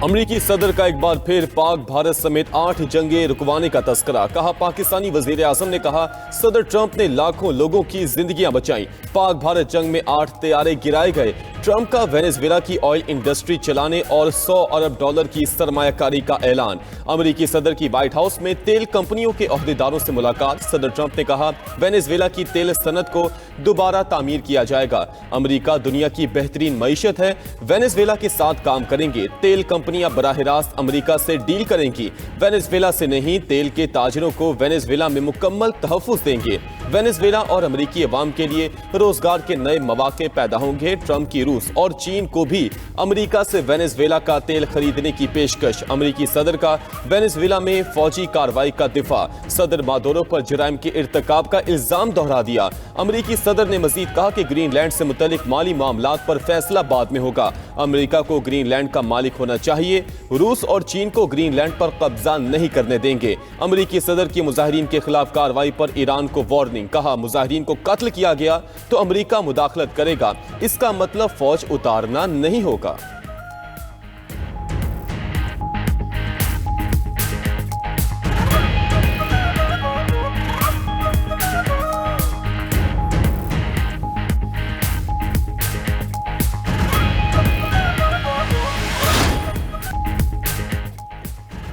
अमरीकी सदर का एक बार फिर पाक भारत समेत 8 जंगें रुकवाने का तस्करा। कहा पाकिस्तानी वजीर आजम ने कहा सदर ट्रंप ने लाखों लोगों की जिंदगियां बचाई। पाक भारत जंग में 8 तैयारे गिराए गए। ट्रंप का वेनेजुएला की ऑयल इंडस्ट्री चलाने और $100 अरब की सरमायाकारी का ऐलान। अमरीकी सदर की व्हाइट हाउस में तेल कंपनियों के ओहदेदारों से मुलाकात। सदर ट्रंप ने कहा वेनेजुएला की तेल सनत को दोबारा तामीर किया जाएगा। अमरीका दुनिया की बेहतरीन मईशत है, वेनेजुएला के साथ काम करेंगे। तेल कंपनियां बराह रास्त अमरीका से डील करेंगी, वेनेजुएला से नहीं। तेल के ताजरों को वेनेजुएला में मुकम्मल तहफ़्फ़ुज़ देंगे। वेनेजुएला और अमरीकी अवाम के लिए रोजगार के नए मौके पैदा होंगे। ट्रंप की रूस और चीन को भी अमरीका से वेनेजुएला का तेल खरीदने की पेशकश। अमरीकी सदर का वेनेजुएला में फौजी कार्रवाई का दिफा। सदर मादुरो पर जराइम के इर्तिकाब का इल्जाम दोहरा दिया। अमरीकी सदर ने मजीद कहा कि ग्रीनलैंड से मुतल्लिक माली मामलात पर फैसला बाद में होगा। अमरीका को ग्रीनलैंड का मालिक होना चाहिए। रूस और चीन को ग्रीनलैंड पर कब्जा नहीं करने देंगे। अमरीकी सदर की मुजाहिरीन के खिलाफ कार्रवाई पर ईरान को वार्निंग। कहा मुजाहिरीन को कत्ल किया गया तो अमरीका मुदाखलत करेगा, इसका मतलब फौज उतारना नहीं होगा।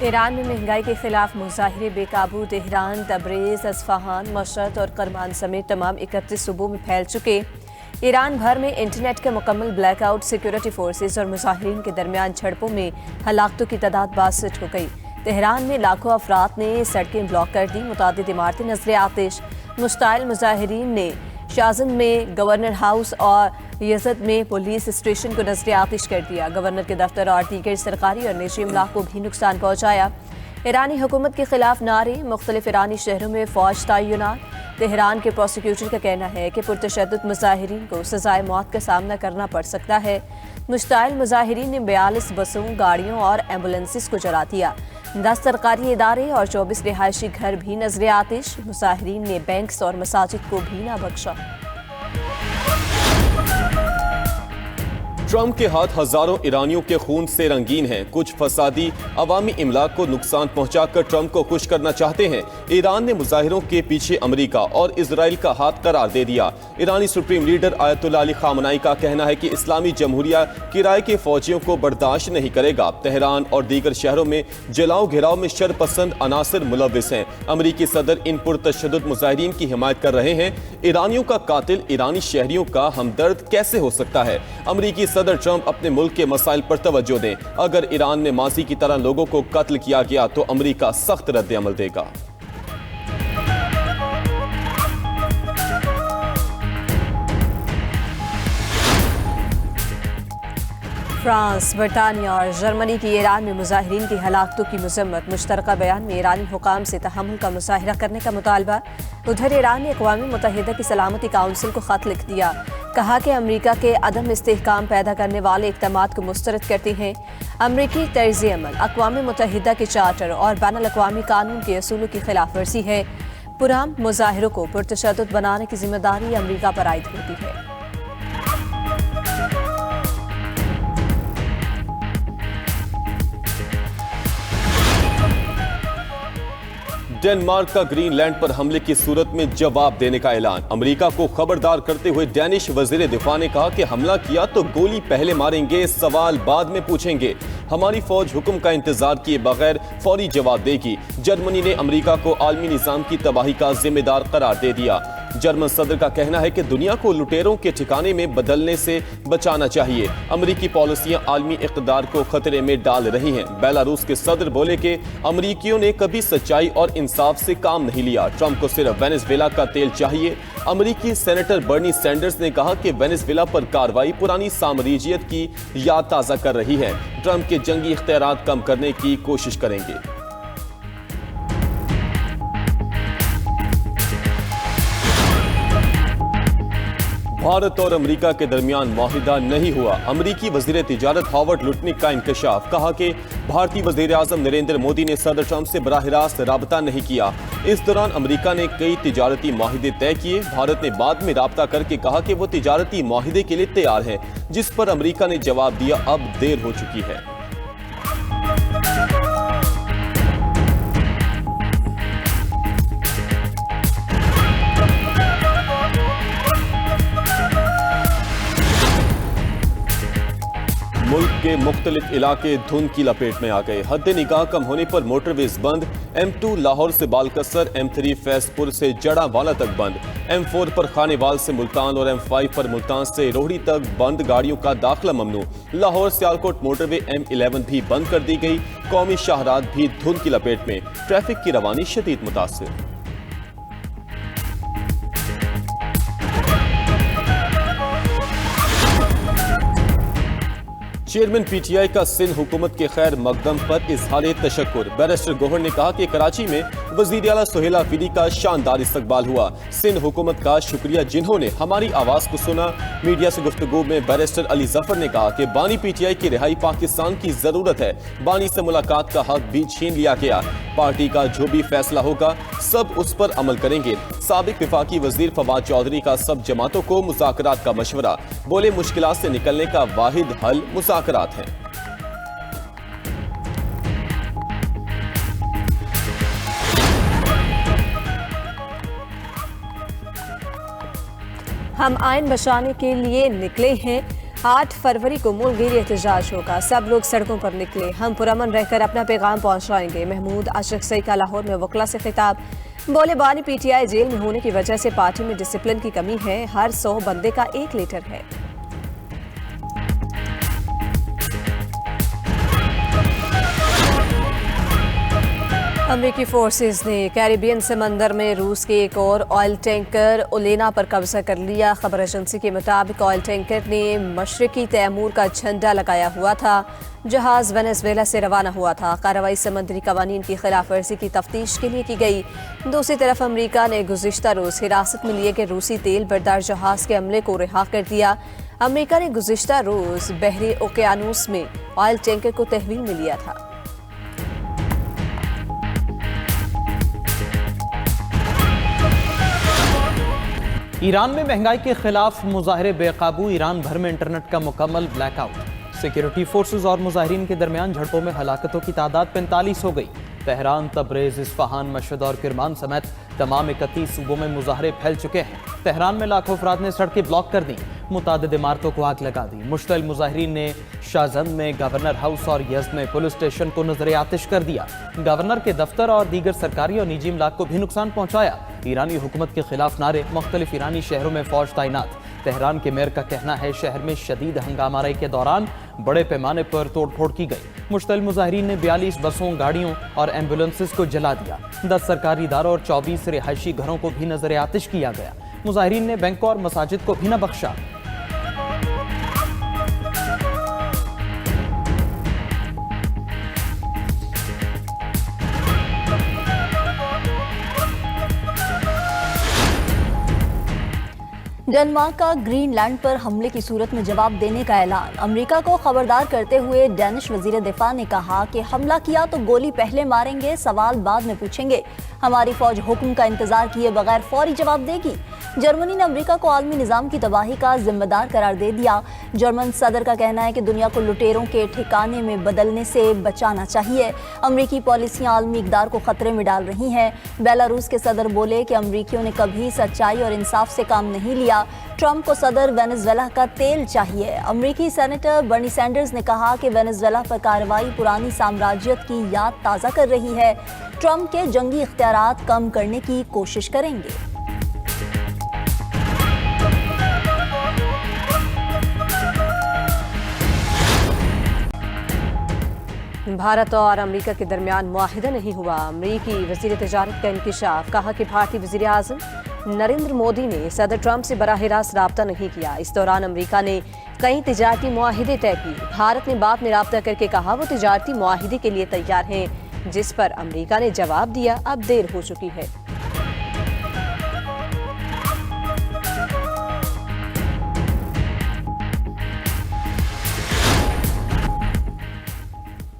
ईरान में महंगाई के खिलाफ मुजाहिरे बेकाबू। तेहरान, तबरेज, असफहान, मशहद और करमान समेत तमाम 31 सूबों में फैल चुके। ईरान भर में इंटरनेट के मुकम्मल ब्लैकआउट। सिक्योरिटी फोर्सेज और मुजाहिरीन के दरमियान झड़पों में हलाकतों की तादाद 62 हो गई। तेहरान में लाखों अफराद ने सड़कें ब्लॉक कर दी। मुतादिद इमारतें नजर आतिश। मुश्ताइल मुजाहिरीन ने शाजन में गवर्नर हाउस और यजद में पुलिस स्टेशन को नजर आतिश कर दिया। गवर्नर के दफ्तर और दीगर सरकारी और निजी इमलाक को भी नुकसान पहुंचाया। ईरानी हुकूमत के खिलाफ नारे। मुख्तलिफ ईरानी शहरों में फौज तैनात। तेहरान के प्रोसिक्यूटर का कहना है कि पुरतशद्दुद मुजाहिरीन को सजाए मौत का सामना करना पड़ सकता है। मुश्ताइल मुजाहिरीन ने 42 बसों, गाड़ियों और एम्बुलेंसेस को जला दिया। 10 सरकारी इदारे और 24 रिहायशी घर भी नजर आतिश। मुजाहिरीन ने बैंक्स और मसाजिद को भी ना बख्शा। ट्रंप के हाथ हजारों ईरानियों के खून से रंगीन हैं। कुछ फसादी अवामी इमलाक को नुकसान पहुंचाकर ट्रंप को खुश करना चाहते हैं। ईरान ने मुजाहिरों के पीछे अमेरिका और इजराइल का हाथ करार दे दिया। ईरानी supreme leader Ayatollah Ali Khamenei का कहना है कि इस्लामी जमहूरिया किराए के फौजियों को बर्दाश्त नहीं करेगा। तेहरान और दीगर शहरों में जलाओ घिराव में शरपसंद अनासर मुलविस हैं। अमरीकी सदर इन पुरतशद्दुद मुजाहिरीन की हिमायत कर रहे हैं। ईरानियों का कातिल ईरानी शहरियों का हमदर्द कैसे हो सकता है? अमरीकी सदर ट्रंप अपने मुल्क के मसाइल पर तवज्जो दें। अगर ईरान में माजी की तरह लोगों को कत्ल किया गया तो अमरीका सख्त रद्द अमल देगा। फ्रांस, बरतानिया और जर्मनी की ईरान में मुजाहिरीन की हलाकतों की मजम्मत। मुश्तरका बयान में ईरानी हुकाम से तहम्मुल का मुजाहिरा करने का मुतालबा। उधर ईरान ने अक़वाम मुत्तहिदा की सलामती काउंसिल को खत लिख दिया। कहा कि अमरीका के अदम इस्तेहकाम पैदा करने वाले इक़दामात को मुस्तरद करती हैं। अमरीकी तर्ज़ अमल अक़वाम मुत्तहिदा के चार्टर और बैनुल अक़वामी कानून के असूलों की खिलाफ वर्जी है। पुरअमन मुजाहिरों को पुरतशद्दुद बनाने की जिम्मेदारी अमरीका पर आयद होती है। डेनमार्क का ग्रीनलैंड पर हमले की सूरत में जवाब देने का ऐलान। अमेरिका को खबरदार करते हुए डैनिश वजीर दिफा ने कहा कि हमला किया तो गोली पहले मारेंगे, सवाल बाद में पूछेंगे। हमारी फौज हुक्म का इंतजार किए बगैर फौरी जवाब देगी। जर्मनी ने अमेरिका को आलमी निजाम की तबाही का जिम्मेदार करार दे दिया। जर्मन सदर का कहना है कि दुनिया को लुटेरों के ठिकाने में बदलने से बचाना चाहिए। अमरीकी पॉलिसियां आलमी इक़्तिदार को खतरे में डाल रही हैं। बेलारूस के सदर बोले कि अमरीकियों ने कभी सच्चाई और इंसाफ से काम नहीं लिया। ट्रंप को सिर्फ वेनेजुएला का तेल चाहिए। अमरीकी सेनेटर बर्नी सैंडर्स ने कहा कि वेनेजुएला पर कार्रवाई पुरानी साम्राज्यत की याद ताज़ा कर रही है। ट्रंप के जंगी इख्तियारात कम करने की कोशिश करेंगे। भारत और अमेरिका के दरमियान मुआहिदा नहीं हुआ। अमरीकी वजीर तिजारत हॉवर्ड लुटनिक का इंकशाफ। कहा कि भारतीय वजीर आजम नरेंद्र मोदी ने सदर ट्रंप से बराह रास्त राबता नहीं किया। इस दौरान अमरीका ने कई तिजारती मुआहिदे तय किए। भारत ने बाद में राबता करके कहा कि वो तिजारती मुआहिदे के लिए तैयार है, जिस पर अमरीका ने जवाब दिया अब देर हो चुकी है। मुल्क के मुख्तलिफ इलाके धुंध की लपेट में आ गए। हद निगाह कम होने पर मोटरवेज बंद। M2 लाहौर से बालकसर, M3 फैजपुर से जड़ावाला तक बंद। M4 पर खानेवाल से मुल्तान और M5 पर मुल्तान से रोहड़ी तक बंद। गाड़ियों का दाखिला ममनू। लाहौर सियालकोट मोटरवे M11 भी बंद कर दी गई। कौमी शाहरात भी धुंध की लपेट में। ट्रैफिक की रवानी शदीद मुतासिर। चेयरमैन PTI का सिंध हुकूमत के खैर मकदम पर इजहार तशक्कुर। बैरिस्टर गोहर ने कहा कि कराची में वजीर आला सुहेल आफरीदी का शानदार इस्तकबाल हुआ। सिंध हुकूमत का शुक्रिया जिन्होंने हमारी आवाज को सुना। मीडिया से गुफ्तगू में बैरिस्टर अली जफर ने कहा कि बानी PTI की रिहाई पाकिस्तान की जरूरत है। बानी से मुलाकात का हक भी छीन लिया गया। पार्टी का जो भी फैसला होगा सब उस पर अमल करेंगे। साबिक वफाकी वजीर फवाद चौधरी का सब जमातों को मुज़ाकरात का मशवरा। बोले मुश्किलात से निकलने का वाहिद हल मुज़ाकरात है। हम आइन बचाने के लिए निकले हैं। 8 फरवरी को मुल्क एहतजाज होगा। सब लोग सड़कों पर निकले। हम पुरअमन रहकर अपना पैगाम पहुंचाएंगे। महमूद आशिक सई का लाहौर में वकला से खिताब। बोले बानी PTI जेल में होने की वजह से पार्टी में डिसिप्लिन की कमी है। हर 100 बंदे का 1 लीटर है। अमेरिकी फोर्सेस ने कैरिबियन समंदर में रूस के एक और ऑयल टैंकर ओलेना पर कब्जा कर लिया। खबर एजेंसी के मुताबिक ऑयल टैंकर ने मशरकी तैमूर का झंडा लगाया हुआ था। जहाज वेनेजुएला से रवाना हुआ था। कार्रवाई समुद्री कवानीन की खिलाफ वर्जी की तफ्तीश के लिए की गई। दूसरी तरफ अमरीका ने गुज़िश्ता रोज हिरासत में लिए गए रूसी तेल बरदार जहाज के अमले को रिहा कर दिया। अमरीका ने गुज़िश्ता रोज बहरी ओकियानूस में ऑयल टैंकर को तहवील में लिया था। ईरान में महंगाई के खिलाफ मुजाहरे बेकाबू। ईरान भर में इंटरनेट का मुकम्मल ब्लैकआउट। सिक्योरिटी फोर्सेज और मुजाहिरीन के दरमियान झड़पों में हलाकतों की तादाद 45 हो गई। तेहरान, तबरेज, इस्फहान, मशहद और किरमान समेत तमाम 31 सूबों में मुजाहरे फैल चुके हैं। तेहरान में लाखों अफराद ने सड़कें ब्लॉक कर दी। मुतादिद इमारतों को आग लगा दी। मुश्तल मुजाहिरीन ने शाहजंद में, गवर्नर हाउस और यज़्द में पुलिस स्टेशन को नजर आतिश कर दिया। गवर्नर के दफ्तर और दीगर सरकारी और निजी इमलाक को भी नुकसान पहुंचाया। ईरानी हुकूमत के खिलाफ नारे। मुख्तलिफ ईरानी शहरों में फौज तैनात। तेहरान के मेयर का कहना है शहर में शदीद हंगामाराई के दौरान बड़े पैमाने पर तोड़फोड़ की गई। मुश्तल मुजाहिरीन ने 42 बसों, गाड़ियों और एम्बुलेंसेस को जला दिया। 10 सरकारी इदारों और 24 रिहायशी घरों को भी नजर आतिश किया गया। मुजाहिरीन ने बैंकों और मसाजिद को भी न बख्शा। डेनमार्क का ग्रीनलैंड पर हमले की सूरत में जवाब देने का ऐलान। अमेरिका को खबरदार करते हुए डेनिश वजीर दिफा ने कहा कि हमला किया तो गोली पहले मारेंगे, सवाल बाद में पूछेंगे। हमारी फौज हुक्म का इंतजार किए बगैर फौरी जवाब देगी। जर्मनी ने अमेरिका को आलमी निजाम की तबाही का जिम्मेदार करार दे दिया। जर्मन सदर का कहना है कि दुनिया को लुटेरों के ठिकाने में बदलने से बचाना चाहिए। अमेरिकी पॉलिसियां आलमी इक़दार को खतरे में डाल रही हैं। बेलारूस के सदर बोले कि अमेरिकियों ने कभी सच्चाई और इंसाफ से काम नहीं लिया। ट्रंप को सदर वेनेजुएला का तेल चाहिए। अमेरिकी सेनेटर बर्नी सैंडर्स ने कहा कि वेनेजुएला पर कार्रवाई पुरानी साम्राज्यत की याद ताज़ा कर रही है। ट्रंप के जंगी इख्तियारात कम करने की कोशिश करेंगे। भारत और अमेरिका के दरमियान मुआहिदा नहीं हुआ। अमेरिकी वज़ीर तिजारत का इंकिशाफ। कहा कि भारतीय वज़ीर आज़म नरेंद्र मोदी ने सदर ट्रंप से बराह रास्त राब्ता नहीं किया। इस दौरान अमेरिका ने कई तिजारती मुआहिदे तय किए। भारत ने बाद में राब्ता करके कहा वो तिजारती मुआहिदे के लिए तैयार हैं, जिस पर अमेरिका ने जवाब दिया अब देर हो चुकी है।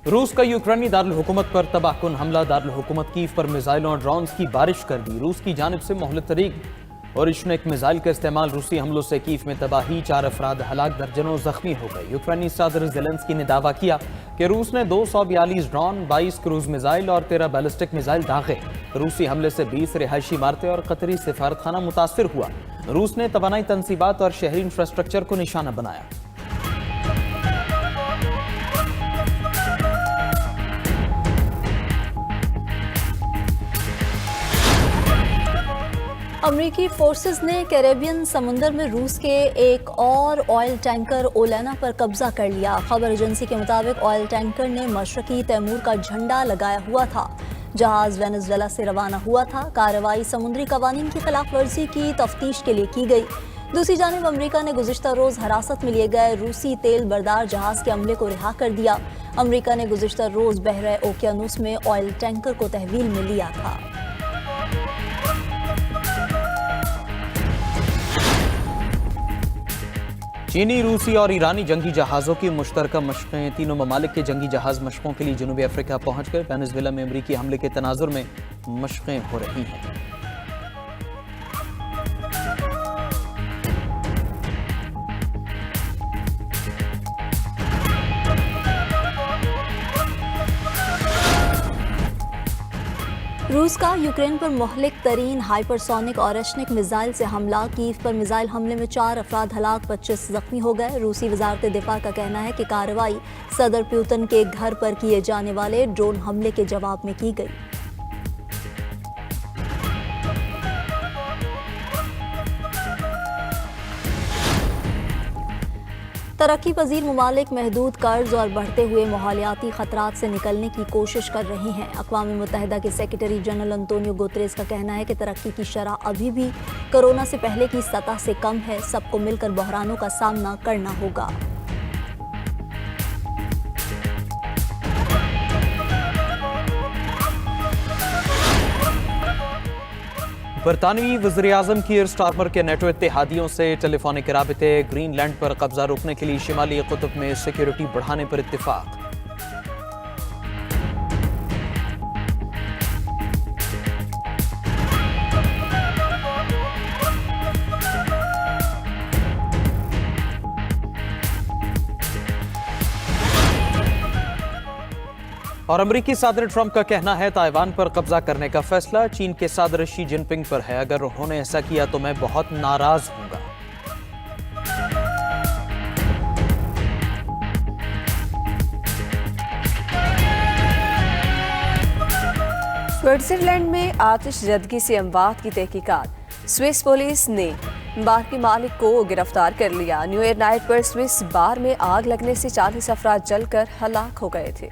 रूस का यूक्रेनी दारुल हुकूमत पर तबाहकुन हमला। दारुल हुकूमत कीव पर मिसाइलों और ड्रोन्स की बारिश कर दी। रूस की जानिब से मोहलत तरीक और इश्नेक मिसाइल का इस्तेमाल। रूसी हमलों से कीव में तबाही, 4 अफराद हलाक, दर्जनों जख्मी हो गए। यूक्रेनी सदर ज़ेलेंस्की ने दावा किया कि रूस ने 242 ड्रोन, 22 क्रूज मिसाइल और 13 बैलिस्टिक मिसाइल दागे। रूसी हमले से 20 रिहायशी इमारतें और कतरी सिफारतखाना मुतासिर हुआ। रूस ने तवानाई तनसीबात और शहरी इंफ्रास्ट्रक्चर को निशाना बनाया। अमेरिकी फोर्सेस ने कैरेबियन समुंदर में रूस के एक और ऑयल टैंकर ओलेना पर कब्जा कर लिया। खबर एजेंसी के मुताबिक ऑयल टैंकर ने मशरकी तैमूर का झंडा लगाया हुआ था। जहाज वेनेजुएला से रवाना हुआ था। कार्रवाई समुद्री कवानीन की खिलाफ वर्जी की तफ्तीश के लिए की गई। दूसरी जानिब अमेरिका ने गुज़िश्ता रोज हिरासत में लिए गए रूसी तेल बरदार जहाज के अमले को रिहा कर दिया। अमेरिका ने गुज़िश्ता रोज बहरे ओकियानूस में ऑयल टैंकर को तहवील में लिया था। चीनी, रूसी और ईरानी जंगी जहाज़ों की मुश्तरका मशक़ें। तीनों ममालिक के जंगी जहाज़ मशक़ों के लिए जनूबी अफ्रीका पहुंच गए। वेनेजुएला में अमरीकी हमले के तनाजुर में मशक़ें हो रही हैं। रूस का यूक्रेन पर मुहलिक तरीन हाइपरसोनिक और रशनिक मिसाइल से हमला। कीव पर मिसाइल हमले में 4 अफराद हलाक, 25 जख्मी हो गए। रूसी वजारत दिफा का कहना है कि कार्रवाई सदर पुतिन के घर पर किए जाने वाले ड्रोन हमले के जवाब में की गई। तरक्की पजीर ममालिक महदूद कर्ज और बढ़ते हुए माहौलियाती खतरात से निकलने की कोशिश कर रहे हैं। अक़वाम मुत्तहिदा के सेक्रेटरी जनरल अंतोनियो गुतरेस का कहना है कि तरक्की की शरह अभी भी कोरोना से पहले की सतह से कम है। सबको मिलकर बहरानों का सामना करना होगा। बरतानवी वज़ीर-ए-आज़म कीर स्टारमर के नेटो इत्तेहादियों से टेलीफोनिक राबते। ग्रीनलैंड पर कब्जा रोकने के लिए शिमाली कुतुब में सिक्योरिटी बढ़ाने पर इत्तिफाक। और अमरीकी सदर ट्रंप का कहना है ताइवान पर कब्जा करने का फैसला चीन के सदर शी जिनपिंग पर है। अगर उन्होंने ऐसा किया तो मैं बहुत नाराज हूंगा। स्विट्जरलैंड में आतिशज़दगी से अमवात की तहकीकात। स्विस पुलिस ने बार के मालिक को गिरफ्तार कर लिया। न्यू ईयर नाइट पर स्विस बार में आग लगने से 40 अफराद जलकर हलाक हो गए थे।